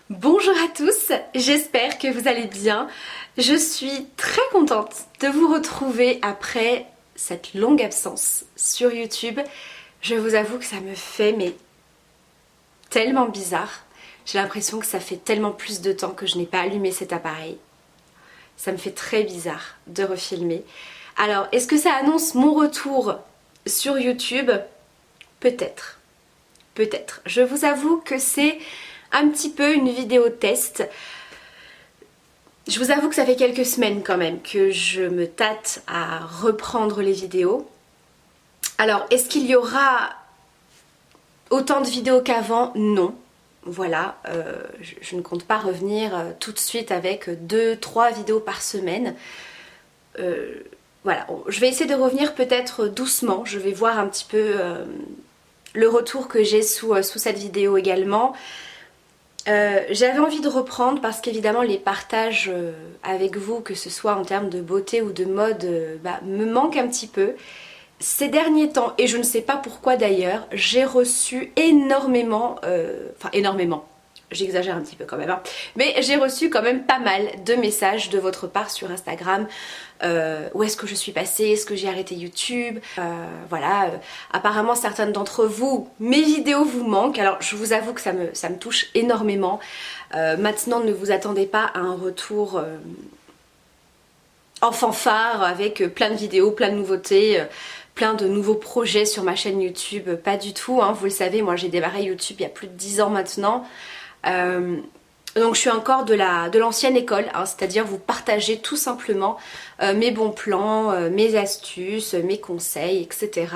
Bonjour à tous, j'espère que vous allez bien. Je suis très contente de vous retrouver après cette longue absence sur YouTube. Je vous avoue que ça me fait tellement bizarre. J'ai l'impression que ça fait tellement plus de temps que je n'ai pas allumé cet appareil. Ça me fait très bizarre de refilmer. Alors, est-ce que ça annonce mon retour sur YouTube? Peut-être. Peut-être. Je vous avoue que c'est un petit peu une vidéo test. Je vous avoue que ça fait quelques semaines quand même que je me tâte à reprendre les vidéos. Alors, est-ce qu'il y aura autant de vidéos qu'avant? Non. Voilà, je ne compte pas revenir tout de suite avec 2-3 vidéos par semaine. Voilà, je vais essayer de revenir peut-être doucement. Je vais voir un petit peu le retour que j'ai sous cette vidéo également. J'avais envie de reprendre parce qu'évidemment les partages avec vous, que ce soit en termes de beauté ou de mode, me manquent un petit peu. Ces derniers temps, et je ne sais pas pourquoi d'ailleurs, j'ai reçu énormément, j'exagère un petit peu quand même, hein, mais j'ai reçu quand même pas mal de messages de votre part sur Instagram. Où est-ce que je suis passée? Est-ce que j'ai arrêté YouTube? Voilà, apparemment certaines d'entre vous, mes vidéos vous manquent. Alors je vous avoue que ça me touche énormément. Maintenant, ne vous attendez pas à un retour en fanfare avec plein de vidéos, plein de nouveautés. Plein de nouveaux projets sur ma chaîne YouTube, pas du tout, hein. Vous le savez, moi j'ai démarré YouTube il y a plus de 10 ans maintenant. Donc je suis encore de l'ancienne école, hein, c'est-à-dire vous partagez tout simplement mes bons plans, mes astuces, mes conseils, etc.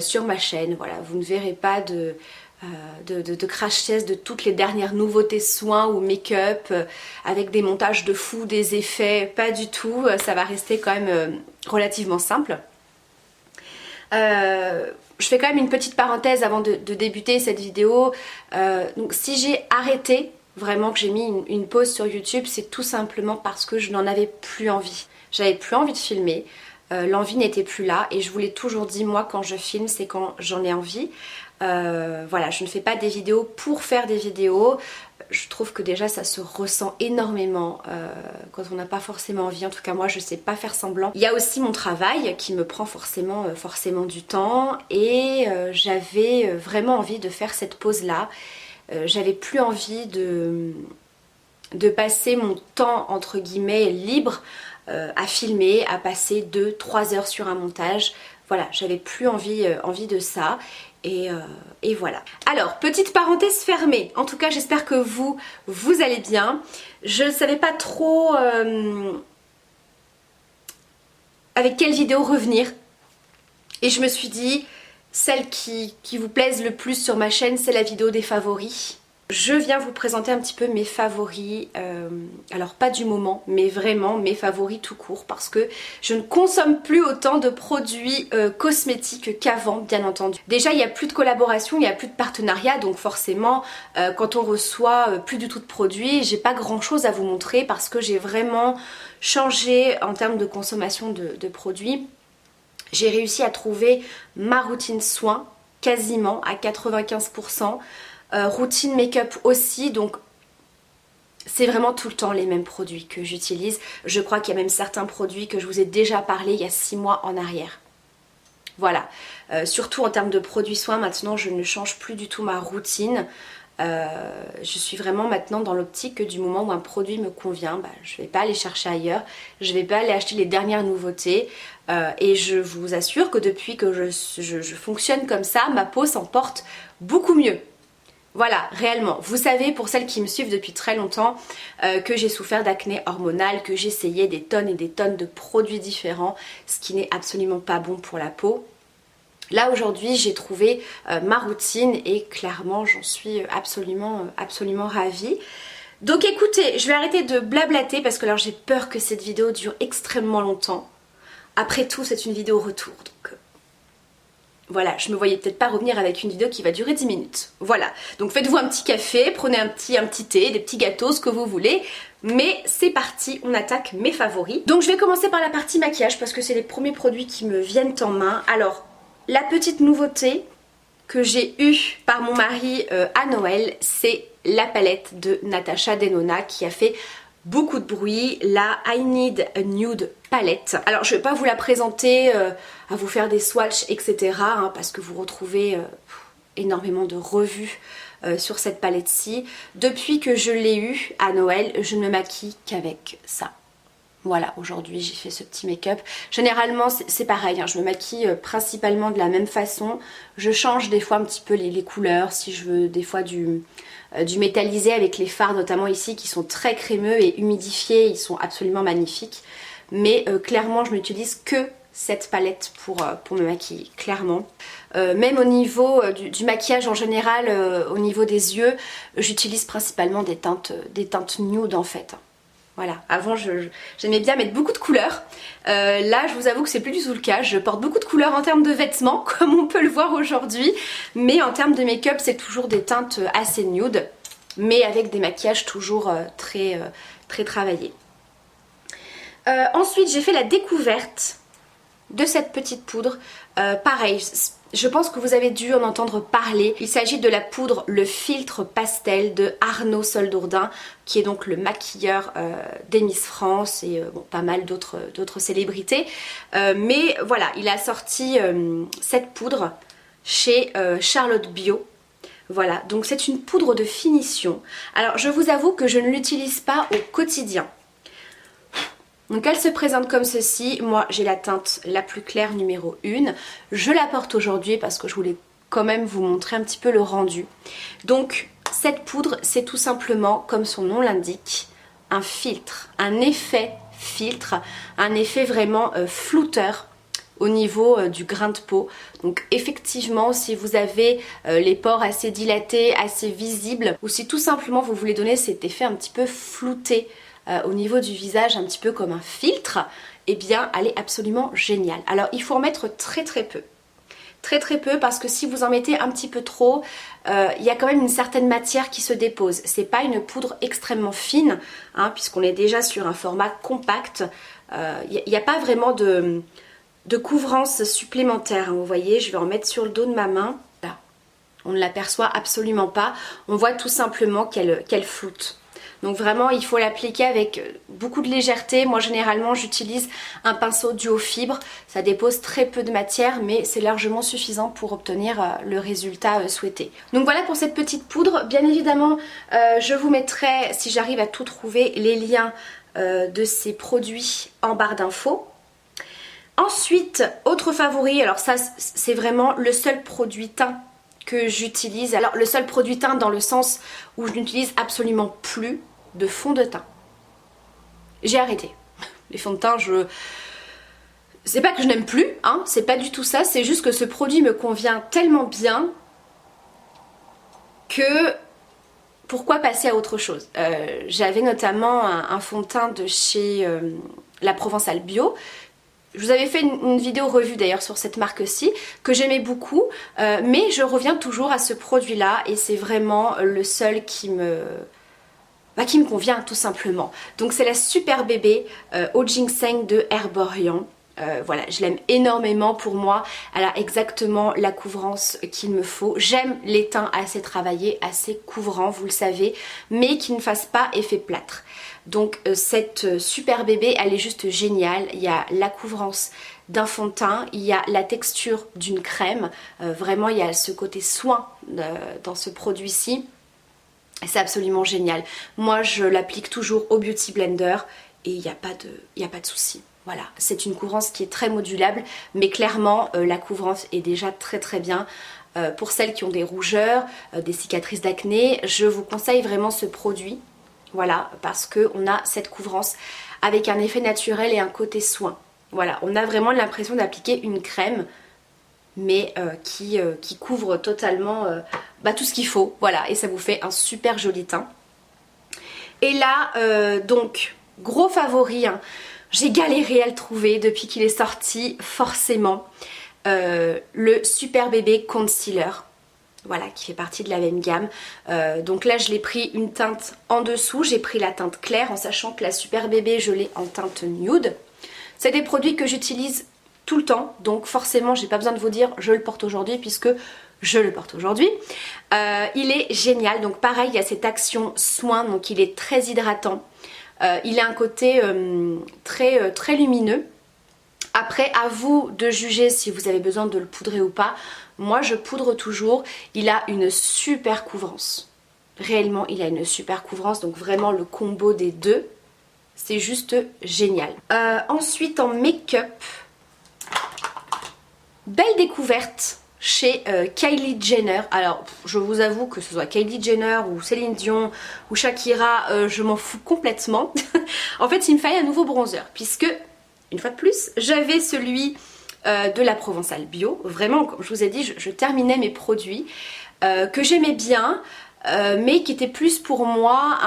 Sur ma chaîne. Voilà, vous ne verrez pas de crash test de toutes les dernières nouveautés soins ou make-up avec des montages de fou, des effets, pas du tout. Ça va rester quand même relativement simple. Je fais quand même une petite parenthèse avant de débuter cette vidéo. Donc si j'ai arrêté, vraiment que j'ai mis une pause sur YouTube, c'est tout simplement parce que je n'en avais plus envie. J'avais plus envie de filmer, l'envie n'était plus là et je vous l'ai toujours dit, moi quand je filme c'est quand j'en ai envie. Voilà, je ne fais pas des vidéos pour faire des vidéos. Je trouve que déjà ça se ressent énormément quand on n'a pas forcément envie. En tout cas moi je sais pas faire semblant. Il y a aussi mon travail qui me prend forcément du temps et j'avais vraiment envie de faire cette pause là. J'avais plus envie de passer mon temps entre guillemets libre à filmer, à passer 2-3 heures sur un montage. Voilà, j'avais plus envie de ça. Et voilà. Alors, petite parenthèse fermée. En tout cas, j'espère que vous allez bien. Je ne savais pas trop avec quelle vidéo revenir. Et je me suis dit, celle qui vous plaise le plus sur ma chaîne, c'est la vidéo des favoris. Je viens vous présenter un petit peu mes favoris, alors pas du moment, mais vraiment mes favoris tout court, parce que je ne consomme plus autant de produits cosmétiques qu'avant, bien entendu. Déjà, il n'y a plus de collaboration, il n'y a plus de partenariat, donc forcément, quand on reçoit plus du tout de produits, j'ai pas grand chose à vous montrer parce que j'ai vraiment changé en termes de consommation de produits. J'ai réussi à trouver ma routine soin, quasiment à 95%. Routine make-up aussi, donc c'est vraiment tout le temps les mêmes produits que j'utilise. Je crois qu'il y a même certains produits que je vous ai déjà parlé il y a 6 mois en arrière. Voilà, surtout en termes de produits soins, maintenant je ne change plus du tout ma routine. Je suis vraiment maintenant dans l'optique que du moment où un produit me convient, je ne vais pas aller chercher ailleurs, je ne vais pas aller acheter les dernières nouveautés. Et je vous assure que depuis que je fonctionne comme ça, ma peau s'en porte beaucoup mieux. Voilà, réellement. Vous savez, pour celles qui me suivent depuis très longtemps, que j'ai souffert d'acné hormonal, que j'essayais des tonnes et des tonnes de produits différents, ce qui n'est absolument pas bon pour la peau. Là aujourd'hui j'ai trouvé ma routine et clairement j'en suis absolument ravie. Donc écoutez, je vais arrêter de blablater parce que alors j'ai peur que cette vidéo dure extrêmement longtemps. Après tout c'est une vidéo retour donc voilà, je me voyais peut-être pas revenir avec une vidéo qui va durer 10 minutes. Voilà, donc faites-vous un petit café, prenez un petit thé, des petits gâteaux, ce que vous voulez. Mais c'est parti, on attaque mes favoris. Donc je vais commencer par la partie maquillage parce que c'est les premiers produits qui me viennent en main. Alors, la petite nouveauté, que j'ai eu par mon mari à Noël, c'est la palette de Natasha Denona qui a fait beaucoup de bruit, la I Need a Nude palette. Alors je vais pas vous la présenter, à vous faire des swatchs etc. hein, parce que vous retrouvez énormément de revues sur cette palette-ci. Depuis que je l'ai eue à Noël, je ne me maquille qu'avec ça. Voilà, aujourd'hui j'ai fait ce petit make-up. Généralement c'est pareil, hein, je me maquille principalement de la même façon. Je change des fois un petit peu les couleurs, si je veux des fois du métallisé avec les fards notamment ici qui sont très crémeux et humidifiés, ils sont absolument magnifiques. Mais clairement je n'utilise que cette palette pour me maquiller, clairement. Même au niveau du maquillage en général, au niveau des yeux, j'utilise principalement des teintes nude en fait. Voilà, avant j'aimais bien mettre beaucoup de couleurs, là je vous avoue que c'est plus du tout le cas, je porte beaucoup de couleurs en termes de vêtements comme on peut le voir aujourd'hui, mais en termes de make-up c'est toujours des teintes assez nude, mais avec des maquillages toujours très travaillés. Ensuite j'ai fait la découverte de cette petite poudre, pareil, je pense que vous avez dû en entendre parler. Il s'agit de la poudre Le Filtre Pastel de Arnaud Soldourdin, qui est donc le maquilleur des Miss France et bon, pas mal d'autres célébrités. Mais voilà, il a sorti cette poudre chez Charlotte Bio. Voilà, donc c'est une poudre de finition. Alors je vous avoue que je ne l'utilise pas au quotidien. Donc elle se présente comme ceci, moi j'ai la teinte la plus claire numéro 1, je la porte aujourd'hui parce que je voulais quand même vous montrer un petit peu le rendu. Donc cette poudre c'est tout simplement, comme son nom l'indique, un filtre, un effet filtre, un effet vraiment flouteur au niveau du grain de peau. Donc effectivement si vous avez les pores assez dilatés, assez visibles, ou si tout simplement vous voulez donner cet effet un petit peu flouté au niveau du visage, un petit peu comme un filtre, eh bien elle est absolument géniale. Alors il faut en mettre très peu. Très peu parce que si vous en mettez un petit peu trop, il y a quand même une certaine matière qui se dépose. C'est pas une poudre extrêmement fine, hein, puisqu'on est déjà sur un format compact. Il n'y a pas vraiment de couvrance supplémentaire, hein, vous voyez, je vais en mettre sur le dos de ma main. Là, on ne l'aperçoit absolument pas. On voit tout simplement qu'elle floute. Donc vraiment il faut l'appliquer avec beaucoup de légèreté. Moi généralement j'utilise un pinceau duo fibre, ça dépose très peu de matière mais c'est largement suffisant pour obtenir le résultat souhaité. Donc voilà pour cette petite poudre. Bien évidemment je vous mettrai, si j'arrive à tout trouver, les liens de ces produits en barre d'infos. Ensuite, autre favori, alors ça c'est vraiment le seul produit teint que j'utilise. Alors le seul produit teint dans le sens où je n'utilise absolument plus de fond de teint. J'ai arrêté. Les fonds de teint, c'est pas que je n'aime plus, hein, c'est pas du tout ça, c'est juste que ce produit me convient tellement bien que pourquoi passer à autre chose. J'avais notamment un fond de teint de chez La Provençale Bio. Je vous avais fait une vidéo revue d'ailleurs sur cette marque-ci que j'aimais beaucoup, mais je reviens toujours à ce produit-là et c'est vraiment le seul qui me convient tout simplement. Donc c'est la Super Bébé au ginseng de Herborian. Voilà, je l'aime énormément pour moi, elle a exactement la couvrance qu'il me faut. J'aime les teints assez travaillés, assez couvrants, vous le savez, mais qui ne fassent pas effet plâtre. Donc cette Super Bébé, elle est juste géniale. Il y a la couvrance d'un fond de teint, il y a la texture d'une crème, vraiment il y a ce côté soin dans ce produit-ci. C'est absolument génial. Moi je l'applique toujours au Beauty Blender et il n'y a pas de souci. Voilà, c'est une couvrance qui est très modulable, mais clairement la couvrance est déjà très bien. Pour celles qui ont des rougeurs, des cicatrices d'acné, je vous conseille vraiment ce produit. Voilà, parce qu'on a cette couvrance avec un effet naturel et un côté soin. Voilà, on a vraiment l'impression d'appliquer une crème, mais qui couvre totalement tout ce qu'il faut. Voilà, et ça vous fait un super joli teint. Et là, donc, gros favori, hein, j'ai galéré à le trouver depuis qu'il est sorti, forcément. Le Super Bébé Concealer. Voilà, qui fait partie de la même gamme. Donc là je l'ai pris une teinte en dessous, j'ai pris la teinte claire en sachant que la Super Bébé je l'ai en teinte nude. C'est des produits que j'utilise tout le temps, donc forcément j'ai pas besoin de vous dire je le porte aujourd'hui puisque je le porte aujourd'hui. Il est génial, donc pareil, il y a cette action soin, donc il est très hydratant. Il a un côté très lumineux. Après, à vous de juger si vous avez besoin de le poudrer ou pas. Moi, je poudre toujours. Il a une super couvrance. Réellement, il a une super couvrance. Donc vraiment, le combo des deux, c'est juste génial. Ensuite, en make-up, belle découverte chez Kylie Jenner. Alors, je vous avoue que ce soit Kylie Jenner ou Céline Dion ou Shakira, je m'en fous complètement. En fait, il me fallait un nouveau bronzer puisque, une fois de plus, j'avais celui de la Provençale Bio. Vraiment, comme je vous ai dit, je terminais mes produits que j'aimais bien, mais qui était plus pour moi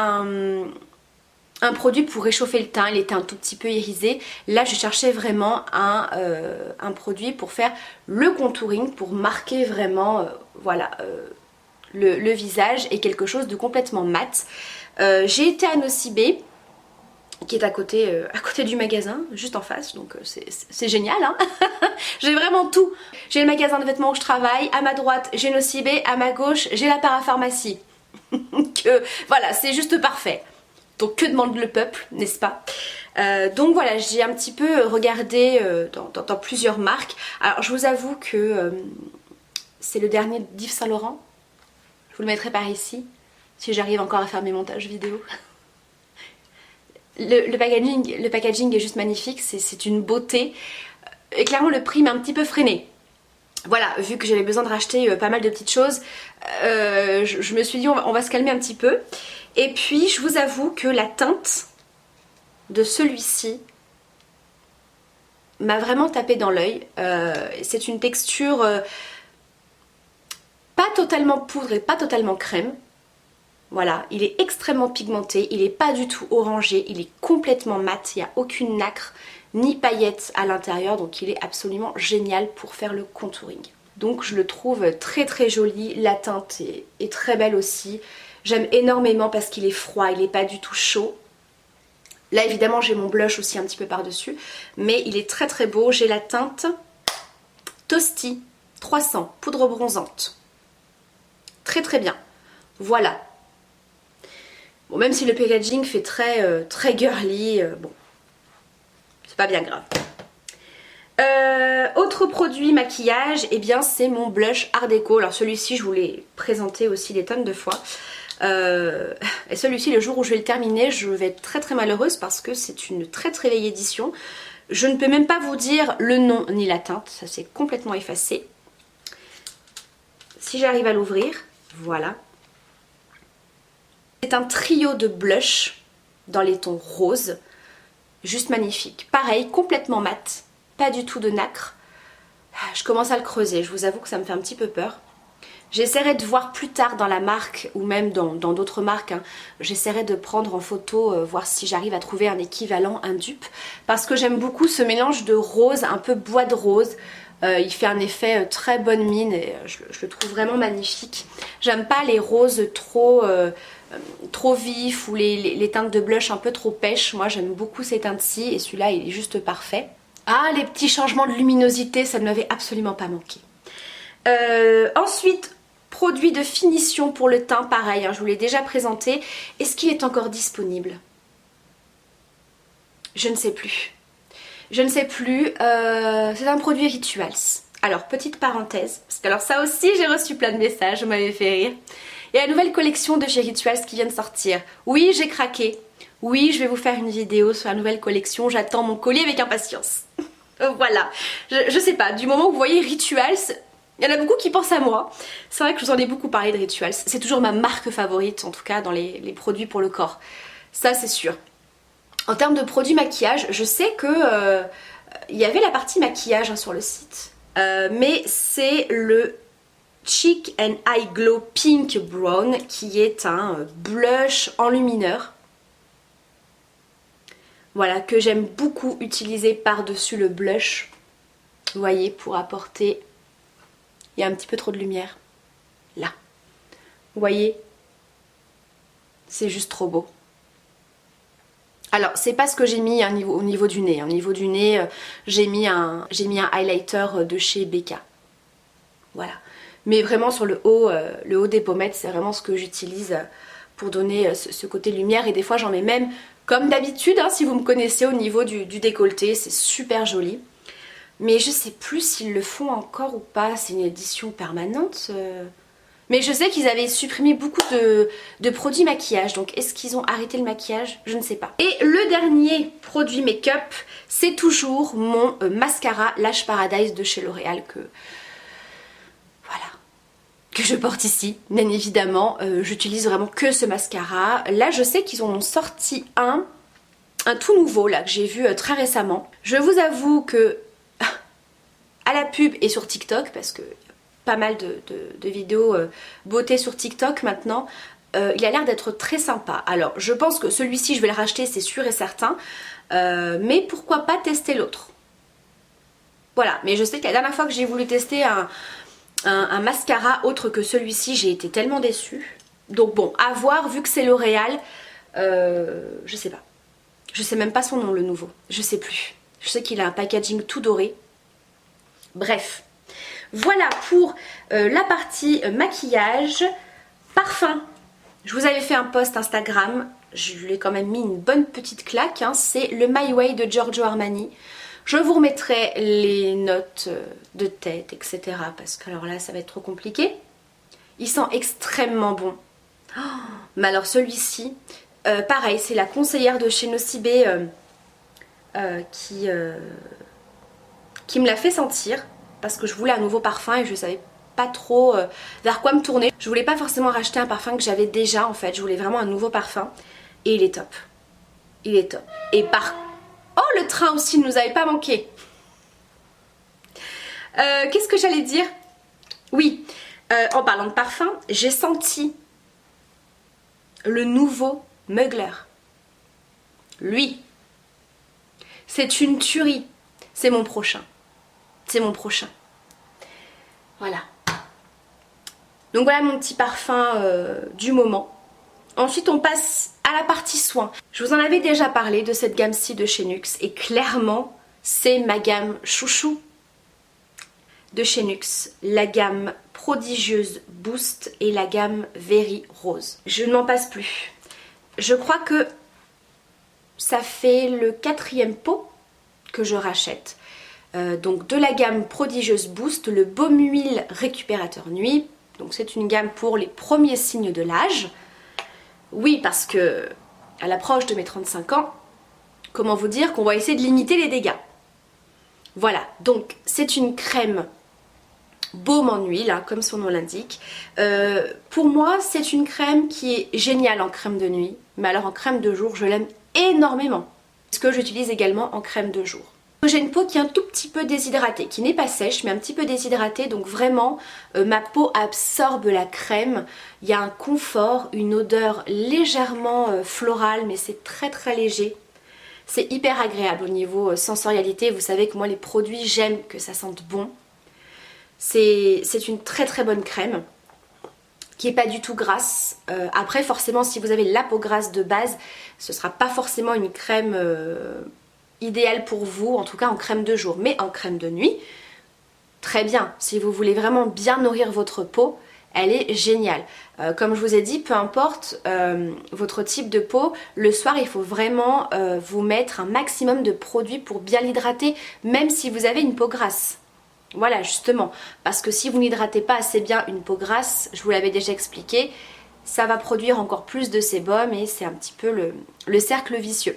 un produit pour réchauffer le teint. Il était un tout petit peu irisé. Là, je cherchais vraiment un produit pour faire le contouring, pour marquer vraiment voilà, le visage et quelque chose de complètement mat. J'ai été à Nocibé, qui est à côté du magasin, juste en face, donc c'est génial, hein. J'ai vraiment tout. J'ai le magasin de vêtements où je travaille, à ma droite j'ai Nocibé, à ma gauche j'ai la parapharmacie. Voilà, c'est juste parfait. Donc que demande le peuple, n'est-ce pas? Donc voilà, j'ai un petit peu regardé dans plusieurs marques. Alors je vous avoue que c'est le dernier d'Yves Saint Laurent. Je vous le mettrai par ici, si j'arrive encore à faire mes montages vidéo. Le packaging est juste magnifique, c'est une beauté. Et clairement le prix m'a un petit peu freiné. Voilà, vu que j'avais besoin de racheter pas mal de petites choses, je me suis dit on va se calmer un petit peu. Et puis je vous avoue que la teinte de celui-ci m'a vraiment tapé dans l'œil. C'est une texture pas totalement poudre et pas totalement crème. Voilà, il est extrêmement pigmenté, il n'est pas du tout orangé, il est complètement mat, il n'y a aucune nacre ni paillettes à l'intérieur, donc il est absolument génial pour faire le contouring. Donc je le trouve très très joli, la teinte est très belle aussi. J'aime énormément parce qu'il est froid, il n'est pas du tout chaud. Là évidemment j'ai mon blush aussi un petit peu par dessus, mais il est très très beau. J'ai la teinte Toasty 300, poudre bronzante. Très très bien, voilà. Bon, même si le packaging fait très girly, bon, c'est pas bien grave. Autre produit maquillage, et eh bien c'est mon blush Art Déco. Alors celui-ci je vous l'ai présenté aussi des tonnes de fois. Et celui-ci, le jour où je vais le terminer, je vais être très malheureuse parce que c'est une très vieille édition. Je ne peux même pas vous dire le nom ni la teinte, ça s'est complètement effacé. Si j'arrive à l'ouvrir, voilà. C'est un trio de blush dans les tons roses, juste magnifique. Pareil, complètement mat, pas du tout de nacre. Je commence à le creuser, je vous avoue que ça me fait un petit peu peur. J'essaierai de voir plus tard dans la marque ou même dans d'autres marques, hein, j'essaierai de prendre en photo, voir si j'arrive à trouver un équivalent, un dupe. Parce que j'aime beaucoup ce mélange de rose, un peu bois de rose. Il fait un effet très bonne mine et je le trouve vraiment magnifique. J'aime pas les roses trop vifs ou les teintes de blush un peu trop pêche. Moi j'aime beaucoup ces teintes-ci et celui-là il est juste parfait. Ah, les petits changements de luminosité, ça ne m'avait absolument pas manqué. Ensuite, produit de finition pour le teint, pareil, hein, je vous l'ai déjà présenté. Est-ce qu'il est encore disponible? Je ne sais plus. Je ne sais plus. C'est un produit Rituals. Alors, petite parenthèse, parce que alors ça aussi j'ai reçu plein de messages, vous m'avez fait rire. Il y a la nouvelle collection de chez Rituals qui vient de sortir. Oui, j'ai craqué. Oui, je vais vous faire une vidéo sur la nouvelle collection. J'attends mon colis avec impatience. Voilà. Je sais pas, du moment où vous voyez Rituals, il y en a beaucoup qui pensent à moi. C'est vrai que je vous en ai beaucoup parlé de Rituals. C'est toujours ma marque favorite, en tout cas dans les produits pour le corps. Ça, c'est sûr. En termes de produits maquillage, je sais que il y avait la partie maquillage, hein, sur le site. Mais c'est le Cheek and Eye Glow Pink Brown qui est un blush enlumineur. Voilà, que j'aime beaucoup utiliser par-dessus le blush. Vous voyez, pour apporter... Il y a un petit peu trop de lumière. Là. Vous voyez? C'est juste trop beau. Alors, c'est pas ce que j'ai mis, hein, au niveau du nez. Au niveau du nez, j'ai mis un highlighter de chez Becca. Voilà. Mais vraiment sur le haut des pommettes, c'est vraiment ce que j'utilise pour donner ce côté lumière. Et des fois j'en mets même comme d'habitude, hein, si vous me connaissez, au niveau du décolleté. C'est super joli. Mais je sais plus s'ils le font encore ou pas. C'est une édition permanente. Mais je sais qu'ils avaient supprimé beaucoup de produits maquillage. Donc est-ce qu'ils ont arrêté le maquillage? Je ne sais pas. Et le dernier produit make-up, c'est toujours mon mascara Lash Paradise de chez L'Oréal que je porte ici, bien évidemment. J'utilise vraiment que ce mascara. Là, je sais qu'ils en ont sorti un tout nouveau là que j'ai vu très récemment. Je vous avoue que à la pub et sur TikTok, parce que pas mal de vidéos beauté sur TikTok maintenant, il a l'air d'être très sympa. Alors je pense que celui-ci je vais le racheter, c'est sûr et certain, mais pourquoi pas tester l'autre. Voilà, mais je sais que la dernière fois que j'ai voulu tester un mascara autre que celui-ci, j'ai été tellement déçue. Donc bon, à voir, vu que c'est L'Oréal, je sais pas. Je sais même pas son nom, le nouveau, je sais plus. Je sais qu'il a un packaging tout doré. Bref. Voilà pour la partie maquillage. Parfum. Je vous avais fait un post Instagram. Je lui ai quand même mis une bonne petite claque. Hein. C'est le My Way de Giorgio Armani. Je vous remettrai les notes de tête, etc. Parce que alors là, ça va être trop compliqué. Il sent extrêmement bon. Oh, mais alors celui-ci, pareil, c'est la conseillère de chez Nocibé qui me l'a fait sentir. Parce que je voulais un nouveau parfum et je savais pas trop vers quoi me tourner. Je voulais pas forcément racheter un parfum que j'avais déjà en fait. Je voulais vraiment un nouveau parfum. Et il est top. Il est top. Et oh, le train aussi ne nous avait pas manqué. Qu'est-ce que j'allais dire? Oui, en parlant de parfum, j'ai senti le nouveau Mugler. Lui. C'est une tuerie. C'est mon prochain. C'est mon prochain. Voilà. Donc voilà mon petit parfum du moment. Ensuite on passe à la partie soins. Je vous en avais déjà parlé de cette gamme-ci de chez NYX et clairement c'est ma gamme chouchou de chez NYX. La gamme prodigieuse Boost et la gamme Very Rose. Je n'en passe plus. Je crois que ça fait le 4e pot que je rachète. Donc de la gamme prodigieuse Boost, le baume huile récupérateur nuit. Donc c'est une gamme pour les premiers signes de l'âge. Oui, parce que à l'approche de mes 35 ans, comment vous dire qu'on va essayer de limiter les dégâts. Voilà, donc c'est une crème baume en huile, hein, comme son nom l'indique. Pour moi, c'est une crème qui est géniale en crème de nuit. Mais alors en crème de jour, je l'aime énormément. Ce que j'utilise également en crème de jour. J'ai une peau qui est un tout petit peu déshydratée, qui n'est pas sèche mais un petit peu déshydratée, donc vraiment ma peau absorbe la crème. Il y a un confort, une odeur légèrement florale mais c'est très très léger. C'est hyper agréable au niveau sensorialité, vous savez que moi les produits j'aime que ça sente bon. C'est une très très bonne crème qui est pas du tout grasse. Après forcément si vous avez la peau grasse de base, ce sera pas forcément une crème idéal pour vous, en tout cas en crème de jour, mais en crème de nuit, très bien. Si vous voulez vraiment bien nourrir votre peau, elle est géniale. Comme je vous ai dit, peu importe votre type de peau, le soir il faut vraiment vous mettre un maximum de produits pour bien l'hydrater, même si vous avez une peau grasse. Voilà justement, parce que si vous n'hydratez pas assez bien une peau grasse, je vous l'avais déjà expliqué, ça va produire encore plus de sébum et c'est un petit peu le cercle vicieux.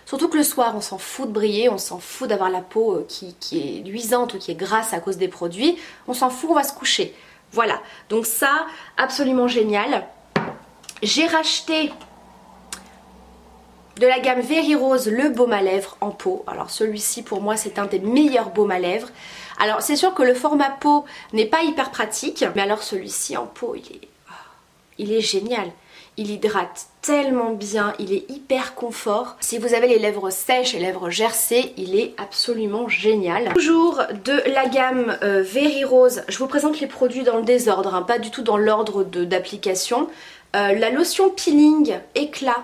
Surtout que le soir on s'en fout de briller, on s'en fout d'avoir la peau qui est luisante ou qui est grasse à cause des produits, on s'en fout, on va se coucher. Voilà, donc ça, absolument génial. J'ai racheté de la gamme Very Rose le baume à lèvres en peau. Alors celui-ci pour moi c'est un des meilleurs baumes à lèvres. Alors c'est sûr que le format peau n'est pas hyper pratique, mais alors celui-ci en peau il est génial. Il hydrate tellement bien, il est hyper confort. Si vous avez les lèvres sèches et lèvres gercées, il est absolument génial. Toujours de la gamme Very Rose, je vous présente les produits dans le désordre, hein, pas du tout dans l'ordre d'application. La lotion peeling éclat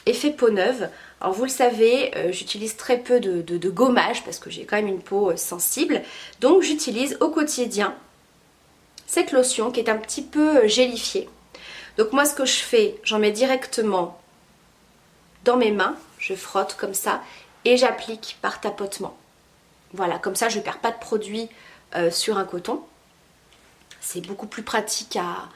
effet peau neuve. Alors vous le savez, j'utilise très peu de gommage parce que j'ai quand même une peau sensible. Donc j'utilise au quotidien cette lotion qui est un petit peu gélifiée. Donc moi ce que je fais, j'en mets directement dans mes mains, je frotte comme ça et j'applique par tapotement. Voilà, comme ça je ne perds pas de produit sur un coton. C'est beaucoup plus pratique à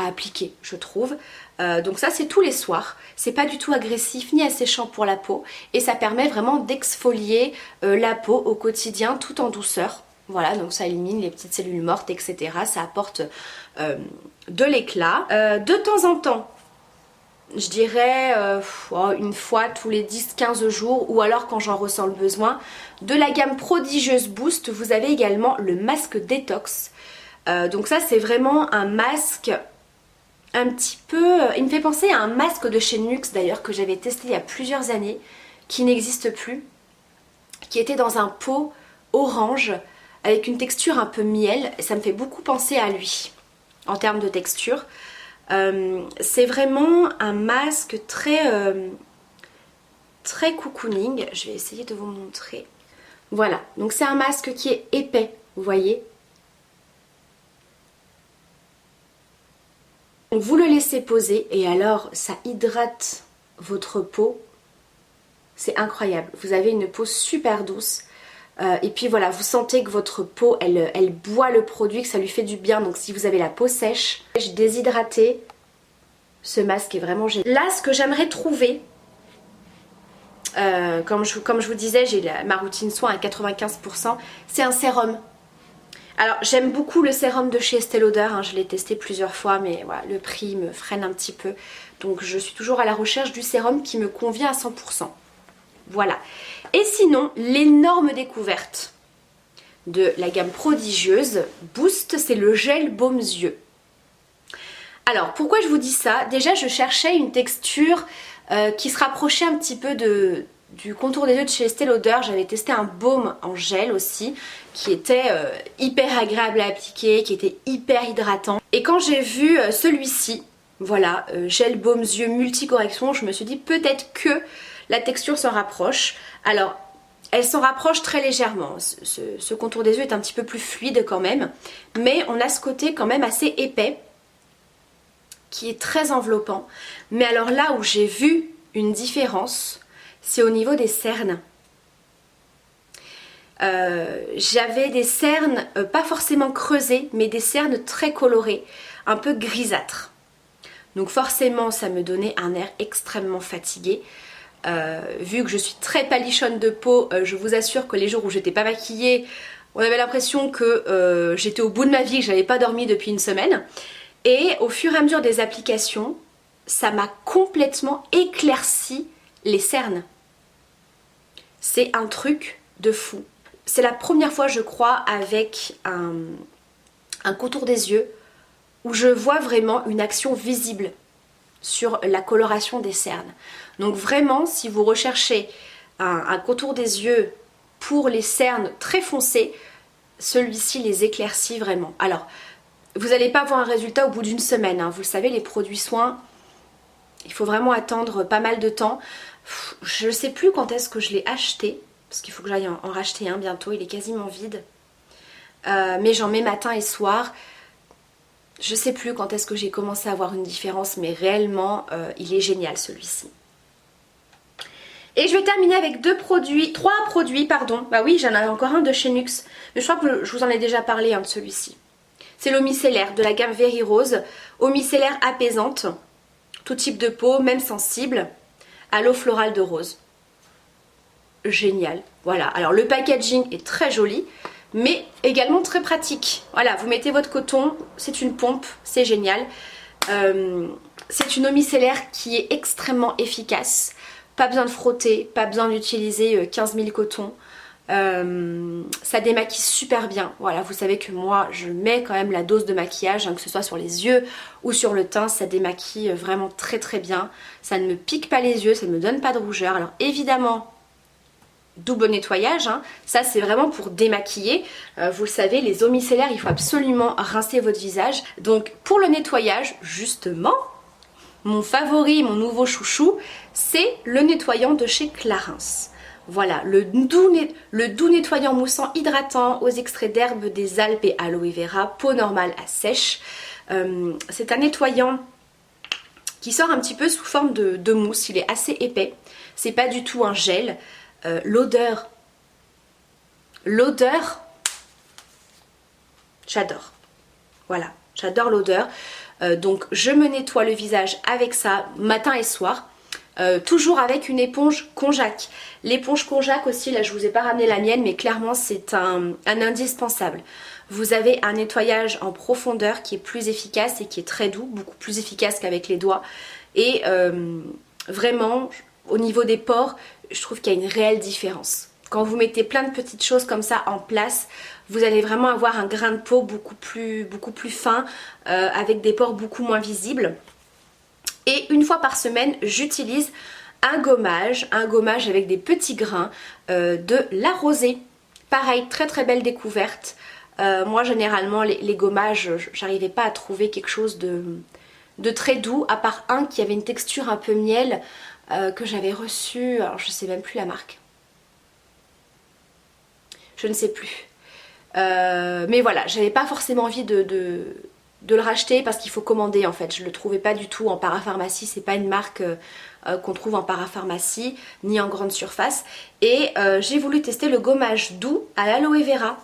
appliquer, je trouve. Donc ça c'est tous les soirs, c'est pas du tout agressif ni asséchant pour la peau et ça permet vraiment d'exfolier la peau au quotidien tout en douceur. Voilà, donc ça élimine les petites cellules mortes, etc. Ça apporte de l'éclat. De temps en temps, je dirais une fois tous les 10-15 jours ou alors quand j'en ressens le besoin, de la gamme Prodigieuse Boost, vous avez également le masque détox. Donc ça c'est vraiment un masque un petit peu... il me fait penser à un masque de chez Nuxe d'ailleurs que j'avais testé il y a plusieurs années, qui n'existe plus, qui était dans un pot orange avec une texture un peu miel et ça me fait beaucoup penser à lui en termes de texture. C'est vraiment un masque très cocooning. Je vais essayer de vous montrer. Voilà, donc c'est un masque qui est épais, vous voyez. Vous le laissez poser et alors ça hydrate votre peau. C'est incroyable. Vous avez une peau super douce. Et puis voilà, vous sentez que votre peau, elle boit le produit, que ça lui fait du bien. Donc si vous avez la peau sèche, déshydratée, ce masque est vraiment génial. Là, ce que j'aimerais trouver, comme je vous disais, j'ai ma routine soin à 95%, c'est un sérum. Alors j'aime beaucoup le sérum de chez Estée Lauder, hein, je l'ai testé plusieurs fois mais voilà, le prix me freine un petit peu. Donc je suis toujours à la recherche du sérum qui me convient à 100%. Voilà. Et sinon, l'énorme découverte de la gamme Prodigieuse Boost, c'est le gel baume yeux. Alors pourquoi je vous dis ça? Déjà je cherchais une texture qui se rapprochait un petit peu du contour des yeux de chez Estée Lauder. J'avais testé un baume en gel aussi qui était hyper agréable à appliquer, qui était hyper hydratant. Et quand j'ai vu celui-ci, voilà, gel baume yeux multicorrection, je me suis dit peut-être que la texture s'en rapproche. Alors elle s'en rapproche très légèrement, ce contour des yeux est un petit peu plus fluide quand même, mais on a ce côté quand même assez épais qui est très enveloppant. Mais alors là où j'ai vu une différence, c'est au niveau des cernes. J'avais des cernes pas forcément creusées, mais des cernes très colorées, un peu grisâtres. Donc forcément ça me donnait un air extrêmement fatigué. Vu que je suis très palichonne de peau, je vous assure que les jours où j'étais pas maquillée, on avait l'impression que j'étais au bout de ma vie, que j'avais pas dormi depuis une semaine. Et au fur et à mesure des applications, ça m'a complètement éclairci les cernes. C'est un truc de fou. C'est la première fois, je crois, avec un contour des yeux où je vois vraiment une action visible sur la coloration des cernes. Donc vraiment, si vous recherchez un contour des yeux pour les cernes très foncées, celui-ci les éclaircit vraiment. Alors, vous n'allez pas avoir un résultat au bout d'une semaine, hein. Vous le savez, les produits soins, il faut vraiment attendre pas mal de temps. Je ne sais plus quand est-ce que je l'ai acheté, parce qu'il faut que j'aille en racheter un bientôt, il est quasiment vide. Mais j'en mets matin et soir. Je ne sais plus quand est-ce que j'ai commencé à avoir une différence, mais réellement, il est génial celui-ci. Et je vais terminer avec trois produits, pardon. Bah oui, j'en avais encore un de chez Nuxe, mais je crois que je vous en ai déjà parlé, hein, de celui-ci. C'est l'eau micellaire de la gamme Very Rose, eau micellaire apaisante, tout type de peau, même sensible, à l'eau florale de rose. Génial, voilà. Alors le packaging est très joli, mais également très pratique. Voilà, vous mettez votre coton, c'est une pompe, c'est génial. C'est une eau micellaire qui est extrêmement efficace. Pas besoin de frotter, pas besoin d'utiliser 15 000 cotons. Ça démaquille super bien. Voilà, vous savez que moi je mets quand même la dose de maquillage, hein, que ce soit sur les yeux ou sur le teint, ça démaquille vraiment très très bien. Ça ne me pique pas les yeux, ça ne me donne pas de rougeur. Alors évidemment, double nettoyage, hein, ça c'est vraiment pour démaquiller. Vous le savez, les eaux micellaires, il faut absolument rincer votre visage. Donc pour le nettoyage, justement, mon favori, mon nouveau chouchou, c'est le nettoyant de chez Clarins. Voilà, le doux nettoyant moussant hydratant aux extraits d'herbes des Alpes et aloe vera, peau normale à sèche. C'est un nettoyant qui sort un petit peu sous forme de mousse, il est assez épais. C'est pas du tout un gel. L'odeur, j'adore. Voilà, j'adore l'odeur. Donc je me nettoie le visage avec ça matin et soir. Toujours avec une éponge Konjac. L'éponge Konjac aussi, là je vous ai pas ramené la mienne, mais clairement c'est un indispensable. Vous avez un nettoyage en profondeur qui est plus efficace et qui est très doux, beaucoup plus efficace qu'avec les doigts. Et vraiment, au niveau des pores, je trouve qu'il y a une réelle différence. Quand vous mettez plein de petites choses comme ça en place, vous allez vraiment avoir un grain de peau beaucoup plus fin, avec des pores beaucoup moins visibles. Et une fois par semaine, j'utilise un gommage avec des petits grains de La Rosée. Pareil, très très belle découverte. Moi généralement les gommages, j'arrivais pas à trouver quelque chose de très doux, à part un qui avait une texture un peu miel que j'avais reçu, alors je sais même plus la marque. Je ne sais plus. Mais voilà, j'avais pas forcément envie de le racheter parce qu'il faut commander en fait. Je le trouvais pas du tout en parapharmacie, c'est pas une marque qu'on trouve en parapharmacie ni en grande surface. Et j'ai voulu tester le gommage doux à l'aloe vera.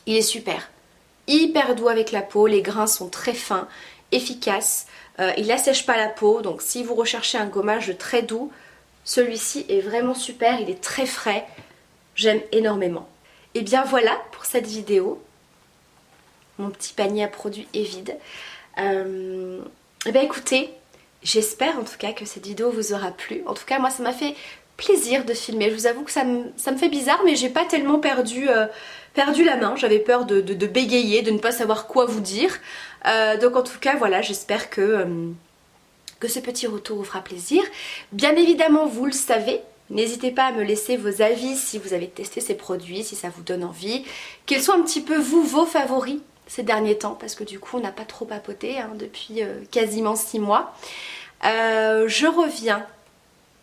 Il est super, hyper doux avec la peau, les grains sont très fins, efficaces, il n'assèche pas la peau, donc si vous recherchez un gommage très doux, celui-ci est vraiment super, il est très frais, j'aime énormément. Et bien voilà pour cette vidéo. Mon petit panier à produits est vide. Et bien écoutez, j'espère en tout cas que cette vidéo vous aura plu. En tout cas moi ça m'a fait plaisir de filmer. Je vous avoue que ça me fait bizarre, mais j'ai pas tellement perdu la main. J'avais peur de bégayer, de ne pas savoir quoi vous dire. Donc en tout cas voilà, j'espère que ce petit retour vous fera plaisir. Bien évidemment vous le savez, n'hésitez pas à me laisser vos avis si vous avez testé ces produits, si ça vous donne envie. Quels sont un petit peu vos favoris ces derniers temps, parce que du coup on n'a pas trop papoté hein, depuis quasiment 6 mois. Je reviens,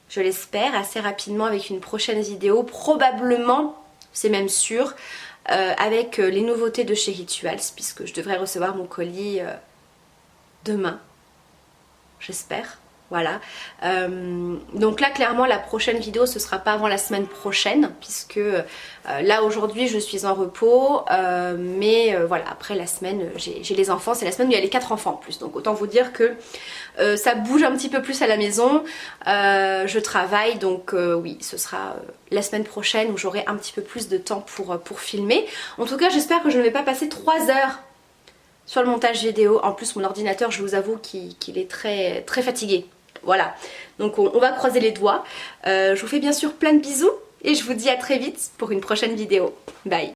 je l'espère, assez rapidement avec une prochaine vidéo, probablement, c'est même sûr, avec les nouveautés de chez Rituals, puisque je devrais recevoir mon colis demain, j'espère. Voilà, donc là clairement la prochaine vidéo ce sera pas avant la semaine prochaine puisque là aujourd'hui je suis en repos, mais voilà, après la semaine j'ai les enfants, c'est la semaine où il y a les 4 enfants en plus, donc autant vous dire que ça bouge un petit peu plus à la maison, je travaille, donc oui ce sera la semaine prochaine où j'aurai un petit peu plus de temps pour filmer. En tout cas j'espère que je ne vais pas passer 3 heures sur le montage vidéo. En plus mon ordinateur, je vous avoue qu'il est très fatigué. Voilà, donc on va croiser les doigts. Je vous fais bien sûr plein de bisous et je vous dis à très vite pour une prochaine vidéo. Bye.